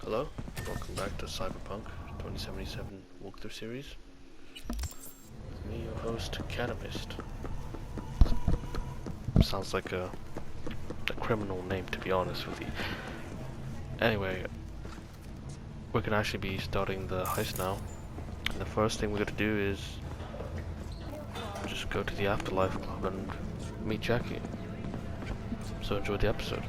Hello, welcome back to Cyberpunk 2077 walkthrough series. With me, your host, Cannabist. Sounds like a criminal name, to be honest with you. Anyway, we're gonna actually be starting the heist now. And the first thing we're gonna do is just go to the Afterlife club and meet Jackie. So enjoy the episode.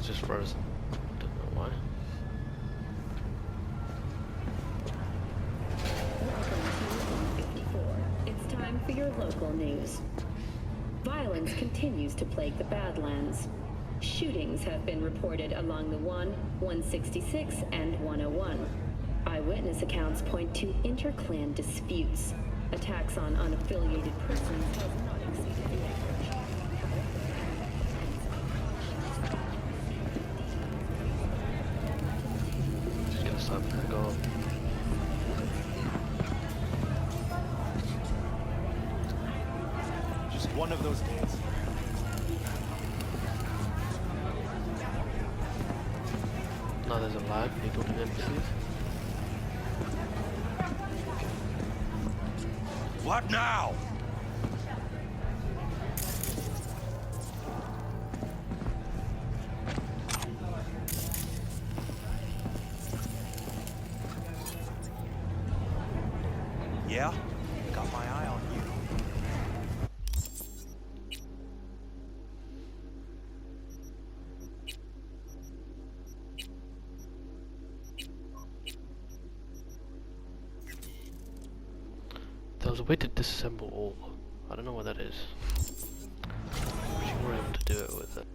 Just frozen. Don't know why. Welcome to 54. It's time for your local news. Violence continues to plague the Badlands. Shootings have been reported along the 166, and 101. Eyewitness accounts point to interclan disputes. Attacks on unaffiliated persons have not exceeded the average. Go. Just one of those days. Now there's a lag. Can you talk to the NPCs? What now? Yeah, got my eye on you. There was a way to disassemble all. I don't know what that is. But you were able to do it with it.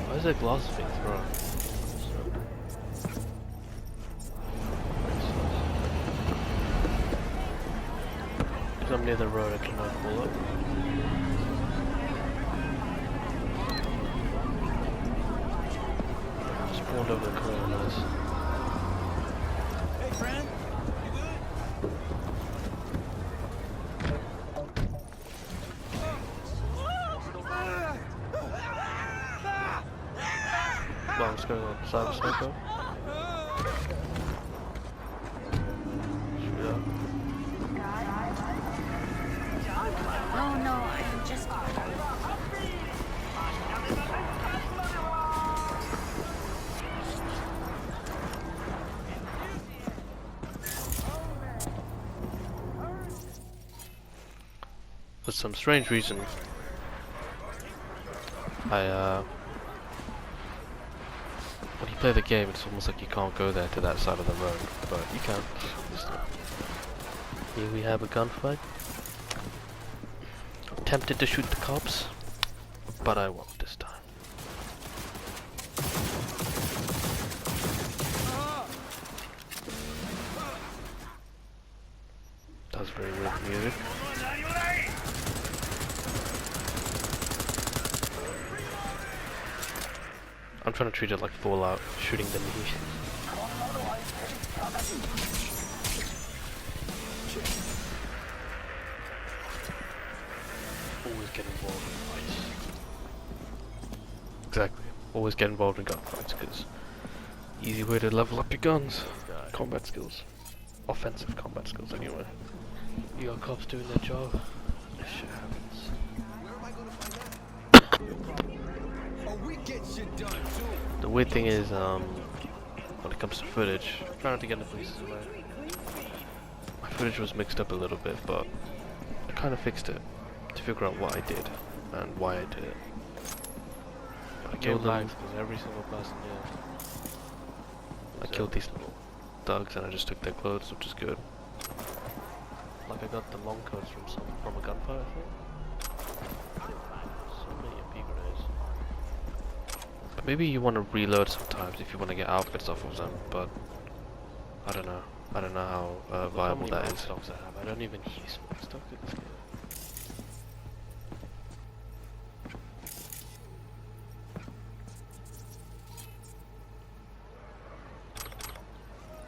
Why is there glasses being thrown? Because I'm near the road, I cannot pull up. Spawned over the corner, nice. Hey, friend. You good? Wow, what's going on? Cyberpunk? Shoot up. Oh no, I'm just... For some strange reason, when you play the game, it's almost like you can't go there to that side of the road, but you can. Here we have a gunfight. I'm tempted to shoot the cops, but I won't this time. That's very weird music. I'm trying to treat it like Fallout, shooting the knee. Always get involved in fights. Exactly. Always get involved in gunfights, because easy way to level up your guns. Combat skills. Offensive combat skills, anyway. You got cops doing their job. This shit happens. The weird thing is, when it comes to footage, I'm trying not to get into places where my footage was mixed up a little bit, but I kind of fixed it to figure out what I did and why I did it. I killed them because every single person here. I killed these little thugs and I just took their clothes, which is good. Like I got the long coats from a gunfight, I think. So many MP grenades. But maybe you want to reload sometimes if you want to get outfits off of them, but I don't know. I don't know how viable that is. Stocks I have. I don't even use stock in this game.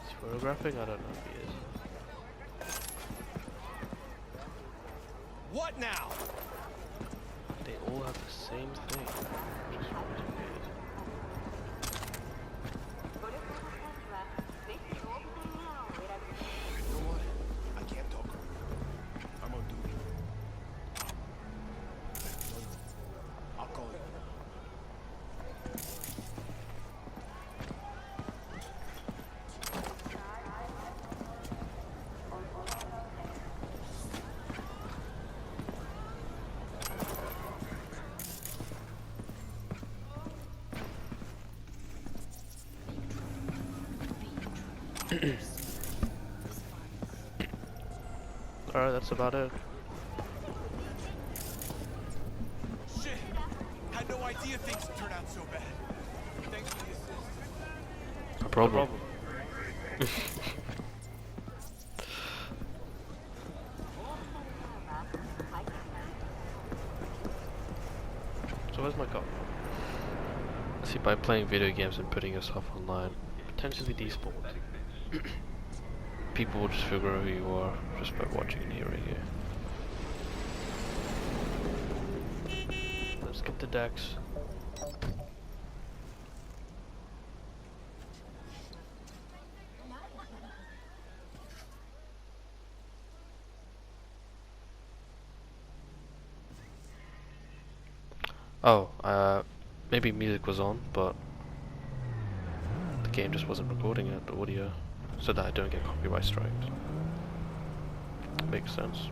Is he photographing? I don't know if he is. What now? They all have the same thing. Which is really weird. You know what? I can't talk. I'm on duty. I'll call you. Alright, that's about it. Shit! Had no idea things would turn out so bad. Thanks for the assist. No problem. So where's my cop? See, by playing video games and putting yourself online, potentially despawned. People will just figure out who you are just by watching and hearing you. Let's get the decks. Oh, maybe music was on, but the game just wasn't recording it, the audio, so that I don't get copyright strikes. Makes sense.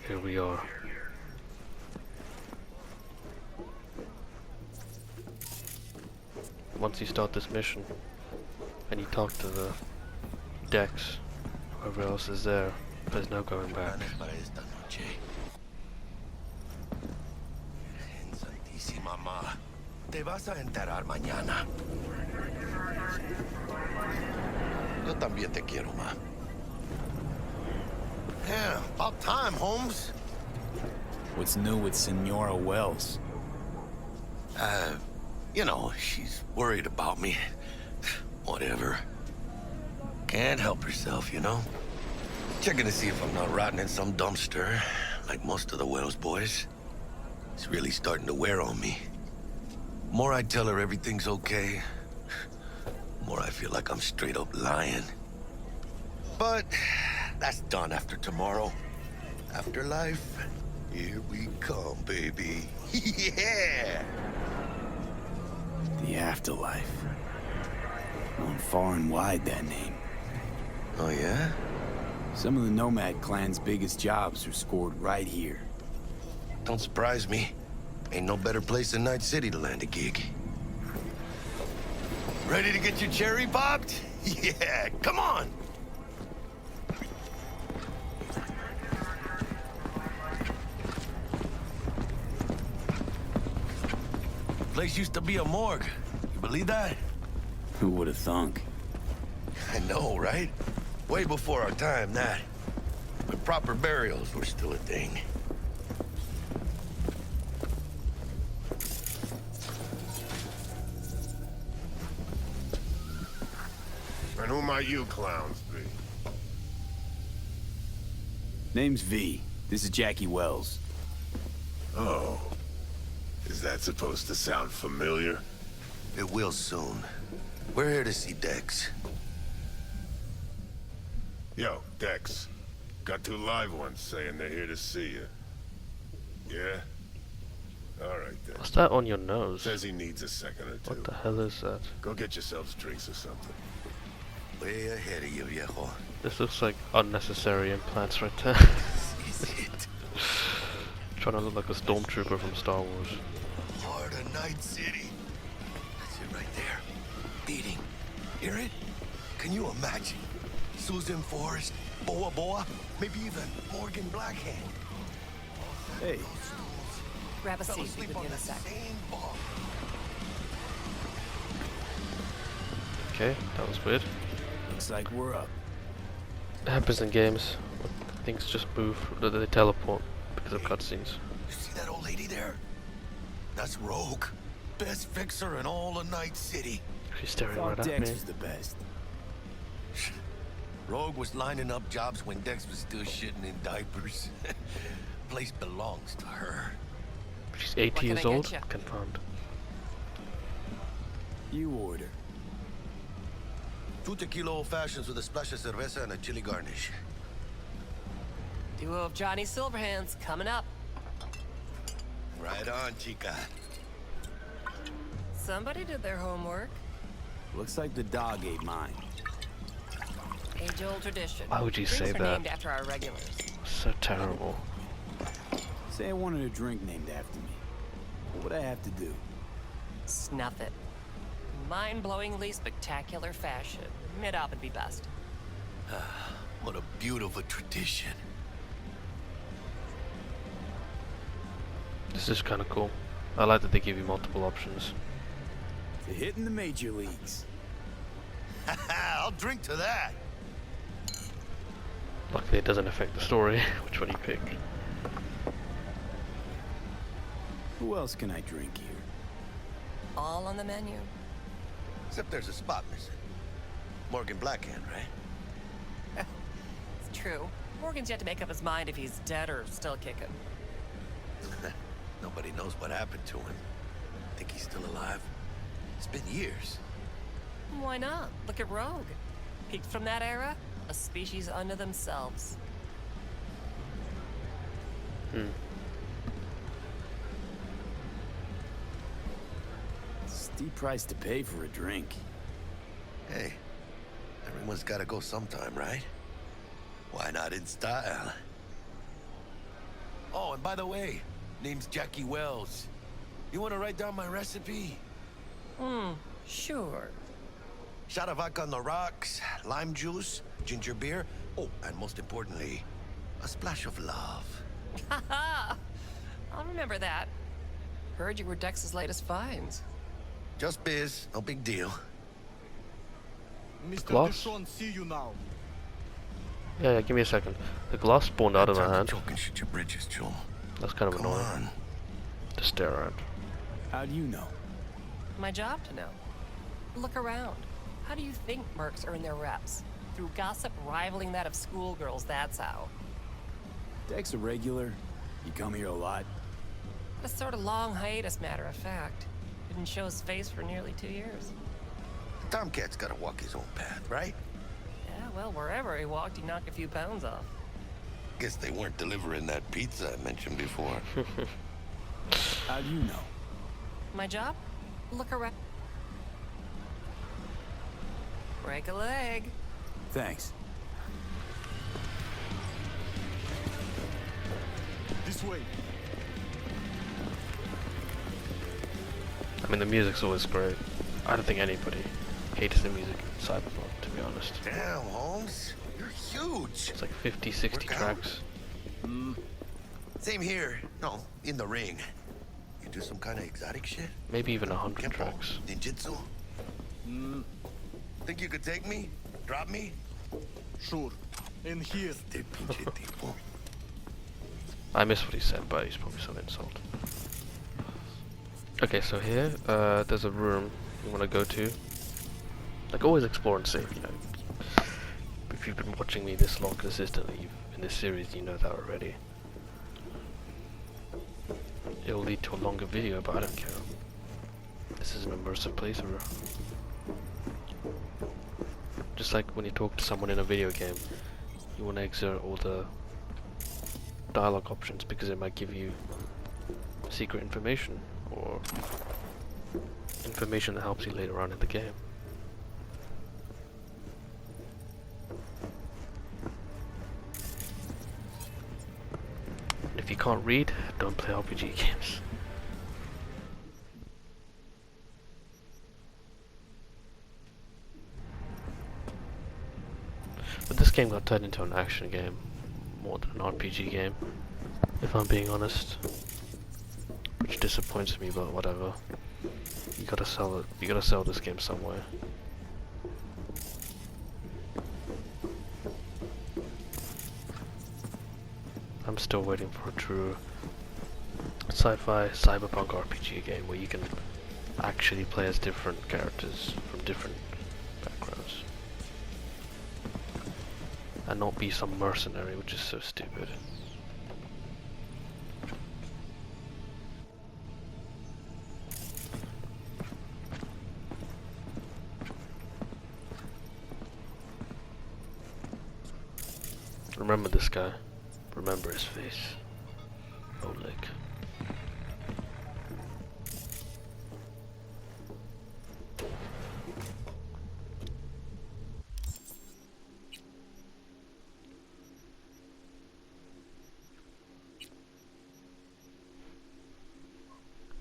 Here we are. Once you start this mission, and you talk to the decks, whoever else is there, there's no going back. Santísima Ma, te vas a enterar mañana. Yo también te quiero, Ma. Yeah, about time, Holmes. What's new with Senora Wells? You know, she's worried about me. Whatever. Can't help herself, you know? Checking to see if I'm not rotting in some dumpster, like most of the Wells boys. It's really starting to wear on me. More I tell her everything's okay, more I feel like I'm straight up lying. But that's done after tomorrow. Afterlife, here we come, baby. Yeah! The Afterlife. Known far and wide, that name. Oh, yeah? Some of the Nomad clan's biggest jobs are scored right here. Don't surprise me. Ain't no better place than Night City to land a gig. Ready to get your cherry popped? Yeah, come on! place used to be a morgue. You believe that? Who would have thunk? I know, right? Way before our time, that. When proper burials were still a thing. And who might you clowns be? Name's V. This is Jackie Wells. Oh. Is that supposed to sound familiar? It will soon. We're here to see Dex. Yo, Dex. Got two live ones saying they're here to see you. Yeah? Alright then. What's that on your nose? Says he needs a second or two. What the hell is that? Go get yourselves drinks or something. Way ahead of you, viejo. This looks like unnecessary implants right there. Is it? Trying to look like a stormtrooper from Star Wars. Heart of Night City. That's it right there. Beating. Hear it? Can you imagine? Susan Forrest, Boa Boa, maybe even Morgan Blackhand. Hey, Grab a Fell seat. asleep We'll on be in a that sec. same bar. Okay, that was weird. looks like we're up. It happens in games. Things just move, they teleport because of cutscenes. You see that old lady there? That's Rogue. Best fixer in all of Night City. She's staring Thought right at Dex me. was the best. Rogue was lining up jobs when Dex was still shitting in diapers. Place belongs to her. She's 80 can years I get old? ya? Confirmed. You order. 2 tequila old fashions with a splash of cerveza and a chili garnish. Duo of Johnny Silverhands coming up. Right on, chica. Somebody did their homework. Looks like the dog ate mine. Age-old tradition. Why would you Drinks say are that? named after our regulars. So terrible. Say I wanted a drink named after me. What would I have to do? Snuff it. Mind-blowingly spectacular fashion. Mid-op would be best. What a beautiful tradition. This is kind of cool. I like that they give you multiple options. To hit in the major leagues. I'll drink to that. Luckily it doesn't affect the story, which one you pick. Who else can I drink here? All on the menu. Except there's a spot missing. Morgan Blackhand, right? It's true. Morgan's yet to make up his mind if he's dead or still kicking. Nobody knows what happened to him. Think he's still alive? It's been years. Why not? Look at Rogue. Peaked from that era, a species unto themselves. Steep price to pay for a drink. Hey, everyone's gotta go sometime, right? Why not in style? Oh, and by the way, name's Jackie Wells. You wanna write down my recipe? Sure. Shot of vodka on the rocks, lime juice, ginger beer. Oh, and most importantly, a splash of love. Haha! I'll remember that. Heard you were Dex's latest finds. Just biz, no big deal. Mr. Gloss? Deshawn, see you now. Yeah, give me a second. The glass spawned out of my Time to hand. choke and shit your britches, Joel. That's kind of Come annoying on. to stare at. How do you know? My job to know. Look around. How do you think mercs earn their reps? Through gossip rivaling that of schoolgirls, that's how. Dex a regular? You come here a lot? A sort of long hiatus, matter of fact. Didn't show his face for nearly 2 years. Tomcat's gotta walk his own path, right? Yeah, well, wherever he walked, he knocked a few pounds off. Guess they weren't delivering that pizza I mentioned before. How do you know? My job? Look around. Break a leg. Thanks. This way. I mean, the music's always great. I don't think anybody hates the music in Cyberpunk, to be honest. Damn, Holmes. You're huge. It's like 50, 60 Work out. tracks. Same here. No, in the ring. You do some kind of exotic shit? Maybe even 100 Kempo? tracks. Ninjutsu? Think you could take me? Drop me? Sure. In here. Este pinche tipo. I missed what he said, but he's probably some insult. Okay, so here, there's a room you want to go to. Like, always explore and save, you know. If you've been watching me this long consistently in this series, you know that already. It'll lead to a longer video, but I don't care. This is an immersive playthrough. Just like when you talk to someone in a video game, you want to exert all the dialogue options because it might give you secret information or information that helps you later on in the game. If you can't read, don't play RPG games. But this game got turned into an action game more than an RPG game, if I'm being honest. Which disappoints me, but whatever. You gotta sell it. You gotta sell this game somewhere. I'm still waiting for a true sci-fi cyberpunk RPG game where you can actually play as different characters from different backgrounds and not be some mercenary, which is so stupid. Remember this guy. Remember his face. Oleg.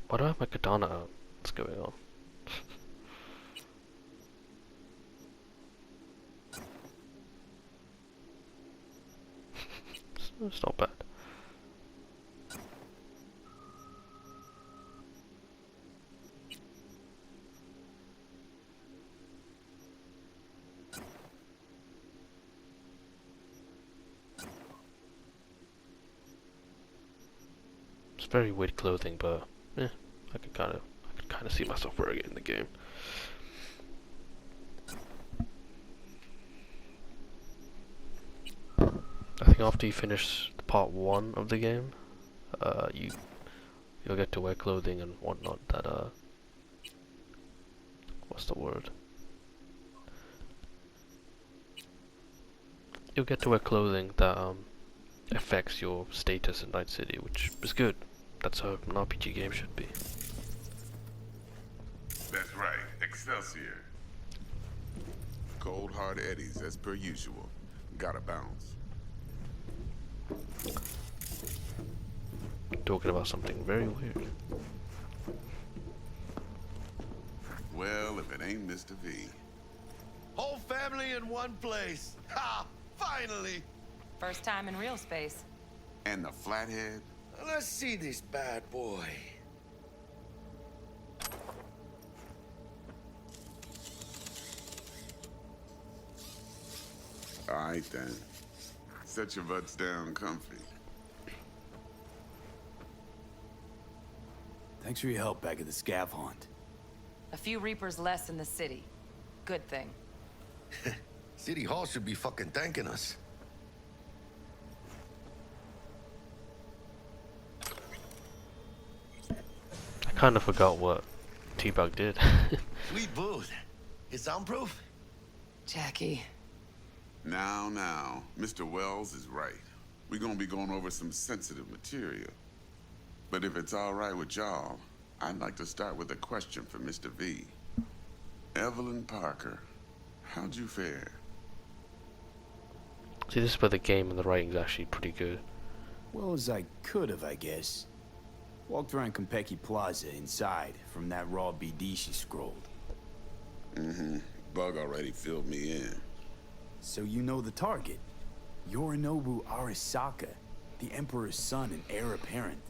Why do I have my katana out? What's going on? It's not bad. It's very weird clothing, but yeah, I can kind of see myself wearing it in the game. I think after you finish part 1 of the game, you'll get to wear clothing and whatnot that what's the word? You'll get to wear clothing that affects your status in Night City, which is good. That's how an RPG game should be. That's right, Excelsior. Cold hard eddies as per usual. Gotta bounce. Talking about something very weird. Well, if it ain't Mr. V. Whole family in one place. Ha! Finally! First time in real space. And the flathead? Let's see this bad boy. Alright then. Set your butts down comfy. Thanks for your help back at the scav hunt. A few Reapers less in the city. Good thing. City Hall should be fucking thanking us. I kind of forgot what T-Bug did. Sweet booth. It's soundproof? Jackie. Now, Mr. Wells is right. We're gonna be going over some sensitive material. But if it's all right with y'all, I'd like to start with a question for Mr. V. Evelyn Parker, how'd you fare? See, this is where the game and the writing's actually pretty good. Well as I could have, I guess. Walked around Konpeki Plaza inside from that raw BD she scrolled. Bug already filled me in. So you know the target. Yorinobu Arasaka, the Emperor's son and heir apparent.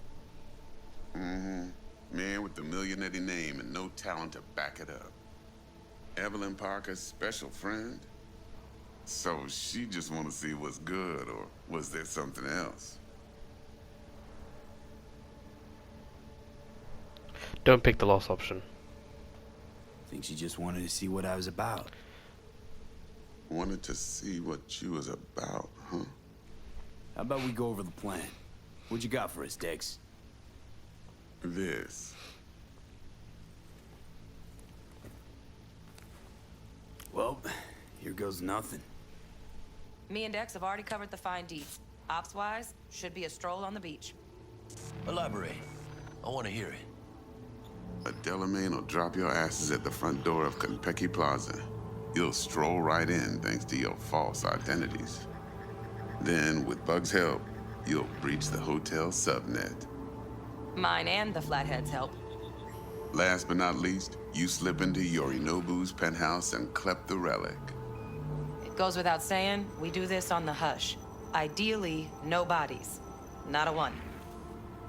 Man with the millionaire name and no talent to back it up. Evelyn Parker's special friend? So she just want to see what's good, or was there something else? Don't pick the last option. Think she just wanted to see what I was about. Wanted to see what you was about, huh? How about we go over the plan? What you got for us, Dex? This. Well, here goes nothing. Me and Dex have already covered the fine deeds. Ops-wise, should be a stroll on the beach. Elaborate. I want to hear it. A Delamain will drop your asses at the front door of Konpeki Plaza. You'll stroll right in thanks to your false identities. Then, with Bug's help, you'll breach the hotel subnet. Mine and the Flathead's help. Last but not least, you slip into Yorinobu's penthouse and clep the relic. It goes without saying, we do this on the hush. Ideally, no bodies. Not a one.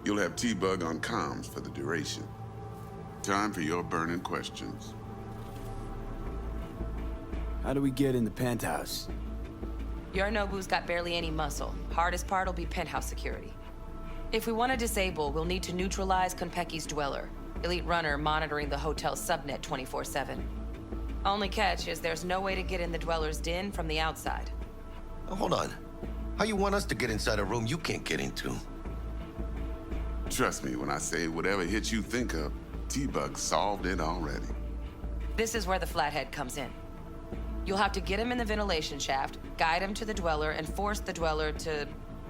You'll have T-Bug on comms for the duration. Time for your burning questions. How do we get in the penthouse? Yorinobu's got barely any muscle. Hardest part will be penthouse security. If we want to disable, we'll need to neutralize Konpeki's dweller. Elite runner monitoring the hotel's subnet 24/7. Only catch is there's no way to get in the dweller's den from the outside. Now, hold on. How you want us to get inside a room you can't get into? Trust me when I say whatever hit you think of, T-Bug solved it already. This is where the Flathead comes in. You'll have to get him in the ventilation shaft, guide him to the dweller, and force the dweller to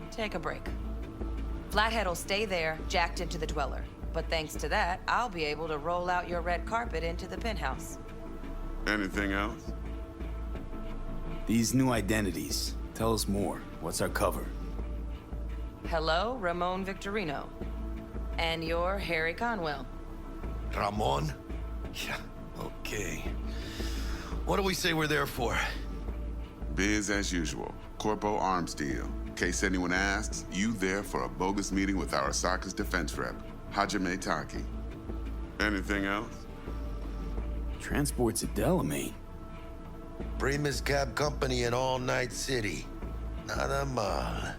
take a break. Flathead will stay there, jacked into the dweller. But thanks to that, I'll be able to roll out your red carpet into the penthouse. Anything else? These new identities. Tell us more. What's our cover? Hello, Ramon Victorino. And you're Harry Conwell. Ramon? Yeah, okay. What do we say we're there for? Biz as usual. Corpo arms deal. In case anyone asks, you there for a bogus meeting with Arasaka's defense rep, Hajime Taki. Anything else? Transport's a Delamain. Primus Cab Company in All Night City. Nada mal.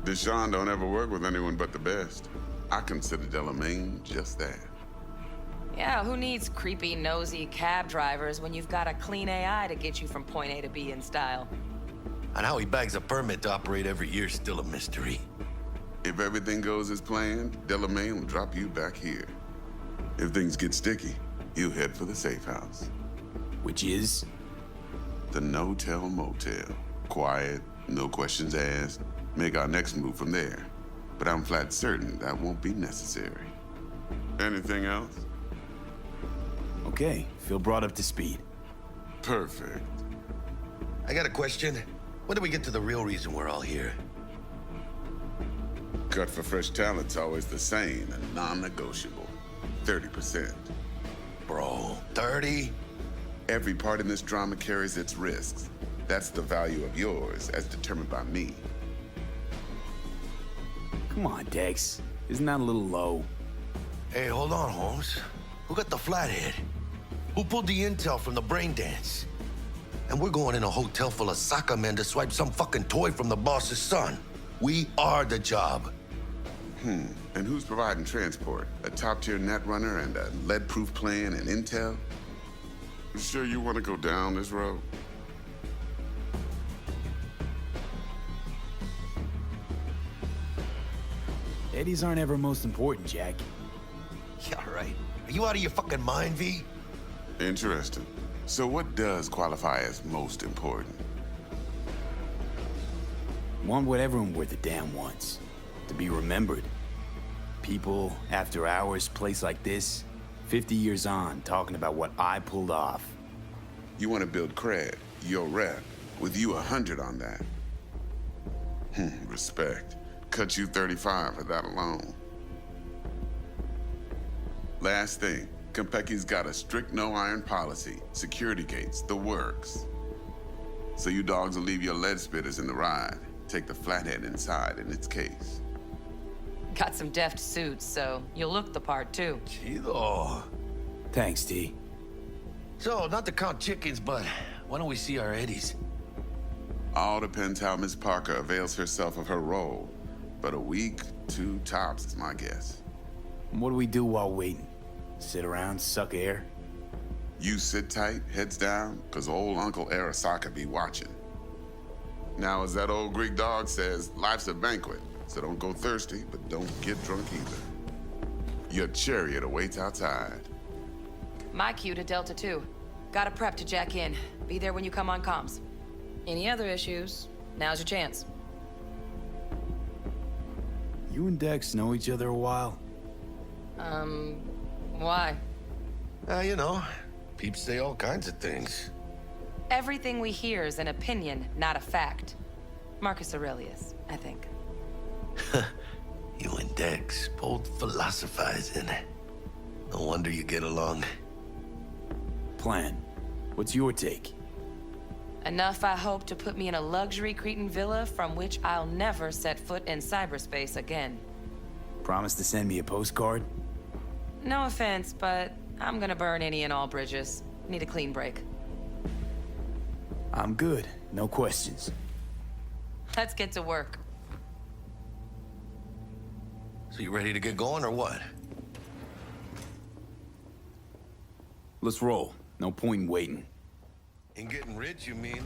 Deshaun don't ever work with anyone but the best. I consider Delamain just that. Yeah, who needs creepy, nosy cab drivers when you've got a clean AI to get you from point A to B in style? And how he bags a permit to operate every year is still a mystery. If everything goes as planned, Delamain will drop you back here. If things get sticky, you head for the safe house. Which is? The no-tell motel. Quiet, no questions asked. Make our next move from there. But I'm flat certain that won't be necessary. Anything else? Okay, feel brought up to speed. Perfect. I got a question. When do we get to the real reason we're all here? Cut for fresh talent's always the same and non-negotiable. 30%. Bro, 30? Every part in this drama carries its risks. That's the value of yours, as determined by me. Come on, Dex. Isn't that a little low? Hey, hold on, Holmes. Who got the Flathead? Who pulled the intel from the brain dance? And we're going in a hotel full of soccer men to swipe some fucking toy from the boss's son. We are the job. And who's providing transport? A top-tier net runner and a lead-proof plan and intel? You sure you want to go down this road? Eddies aren't ever most important, Jack. Yeah, right. Are you out of your fucking mind, V? Interesting. So what does qualify as most important? Want what everyone worth a damn wants. To be remembered. People, after hours, place like this, 50 years on, talking about what I pulled off. You want to build cred, your rep, with you 100 on that. Respect. Cut you 35 for that alone. Last thing, Konpeki's got a strict no-iron policy, security gates, the works. So you dogs will leave your lead spitters in the ride, take the Flathead inside in its case. Got some deft suits, so you'll look the part, too. Chido. Thanks, T. So, not to count chickens, but why don't we see our Eddies? All depends how Miss Parker avails herself of her role. But a week, 2 tops is my guess. What do we do while waiting? Sit around, suck air? You sit tight, heads down, cause old Uncle Arasaka be watching. Now, as that old Greek dog says, life's a banquet, so don't go thirsty, but don't get drunk either. Your chariot awaits outside. My cue to Delta 2. Gotta prep to jack in. Be there when you come on comms. Any other issues, now's your chance. You and Dex know each other a while? Why? You know, peeps say all kinds of things. Everything we hear is an opinion, not a fact. Marcus Aurelius, I think. You and Dex both philosophizing. No wonder you get along. Plan. What's your take? Enough, I hope, to put me in a luxury Cretan villa from which I'll never set foot in cyberspace again. Promise to send me a postcard? No offense, but I'm gonna burn any and all bridges. Need a clean break. I'm good. No questions. Let's get to work. So you ready to get going or what? Let's roll. No point in waiting. In getting rich, you mean?